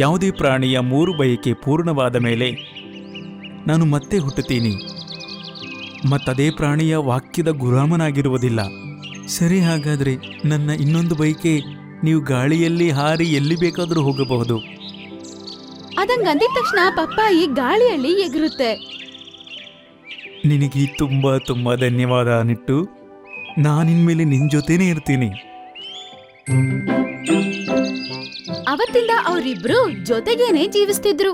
ಯಾವುದೇ ಪ್ರಾಣಿಯ 3 ಬಯಕೆ ಪೂರ್ಣವಾದ ಮೇಲೆ ನಾನು ಮತ್ತೆ ಹುಟ್ಟುತ್ತೀನಿ, ಮತ್ತದೇ ಪ್ರಾಣಿಯ ವಾಕ್ಯದ ಗುಲಾಮನಾಗಿರುವುದಿಲ್ಲ. ಸರಿ, ಹಾಗಾದರೆ ನನ್ನ ಇನ್ನೊಂದು ಬಯಕೆ, ನೀವು ಗಾಳಿಯಲ್ಲಿ ಹಾರಿ ಎಲ್ಲಿ ಬೇಕಾದರೂ ಹೋಗಬಹುದು. ಅದಂಗಂದಿದ ತಕ್ಷಣ ಪಪ್ಪಾಯಿ ಗಾಳಿಯಲ್ಲಿ ಎಗರುತ್ತೆ. ನಿನಗೆ ತುಂಬ ತುಂಬ ಧನ್ಯವಾದ ನಿಟ್ಟು. ನಾನಿನ್ಮೇಲೆ ನಿನ್ನ ಜೊತೆನೇ ಇರ್ತೀನಿ. ಅವತ್ತಿಂದ ಅವರಿಬ್ರು ಜೊತೆಗೇನೆ ಜೀವಿಸ್ತಿದ್ರು.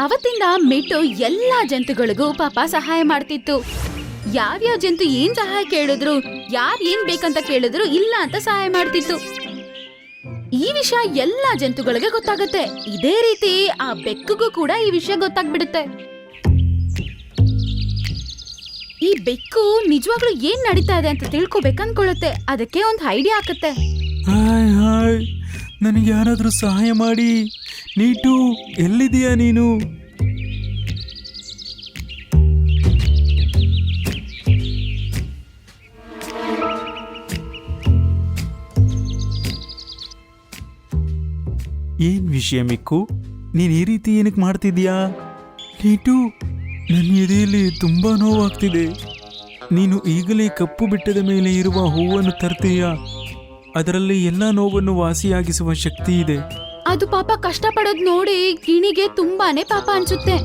ಅವತ್ತಿಂದ ಮಿಟ್ಟು ಎಲ್ಲಾ ಜಂತುಗಳಿಗೂ ಪಾಪ ಸಹಾಯ ಮಾಡ್ತಿತ್ತು. ಯಾವ್ಯಾವ ಜಂತು ಏನ್ ಸಹಾಯ ಕೇಳಿದ್ರು, ಯಾರ್ ಏನ್ ಬೇಕಂತ ಕೇಳಿದ್ರು ಇಲ್ಲ ಅಂತ ಸಹಾಯ ಮಾಡ್ತಿತ್ತು. ಈ ವಿಷಯ ಎಲ್ಲಾ ಜಂತುಗಳಿಗೆ ಗೊತ್ತಾಗತ್ತೆ. ಇದೇ ರೀತಿ ಆ ಬೆಕ್ಕುಗೂ ಕೂಡ ಈ ವಿಷಯ ಗೊತ್ತಾಗ್ಬಿಡುತ್ತೆ. ಈ ಬೆಕ್ಕು ನಿಜವಾಗ್ಲೂ ಏನ್ ನಡೀತಾ ಇದೆ ಅಂತ ತಿಳ್ಕೊಬೇಕನ್ಕೊಳ್ಳುತ್ತೆ. ಅದಕ್ಕೆ ಒಂದು ಐಡಿಯಾ ಹಾಕತ್ತೆ. ಹಾಯ್, ನನಗೆ ಯಾರಾದರೂ ಸಹಾಯ ಮಾಡಿ. ನೀಟು, ಎಲ್ಲಿದೀಯಾ ನೀನು? ಏನ್ ವಿಷಯ ಮಿಕ್ಕು? ನೀನು ಈ ರೀತಿ ಏನಕ್ಕೆ ಮಾಡ್ತಿದ್ಯಾ? ನೀಟು, ನನ್ನ ಎದೆಯಲ್ಲಿ ತುಂಬ ನೋವಾಗ್ತಿದೆ. ನೀನು ಈಗಲೇ ಕಪ್ಪು ಬೆಟ್ಟದ ಮೇಲೆ ಇರುವ ಹೂವನ್ನು ತರ್ತೀಯಾ? ಅದರಲ್ಲಿ ಎಲ್ಲ ನೋವನ್ನು ವಾಸಿಯಾಗಿಸುವ ಶಕ್ತಿ ಇದೆ. ಅದು ಪಾಪ ಕಷ್ಟಪಡೋದ್ ನೋಡಿ ಗಿಣಿಗೆ ತುಂಬಾನೇ ಪಾಪ ಅನ್ಸುತ್ತೆ.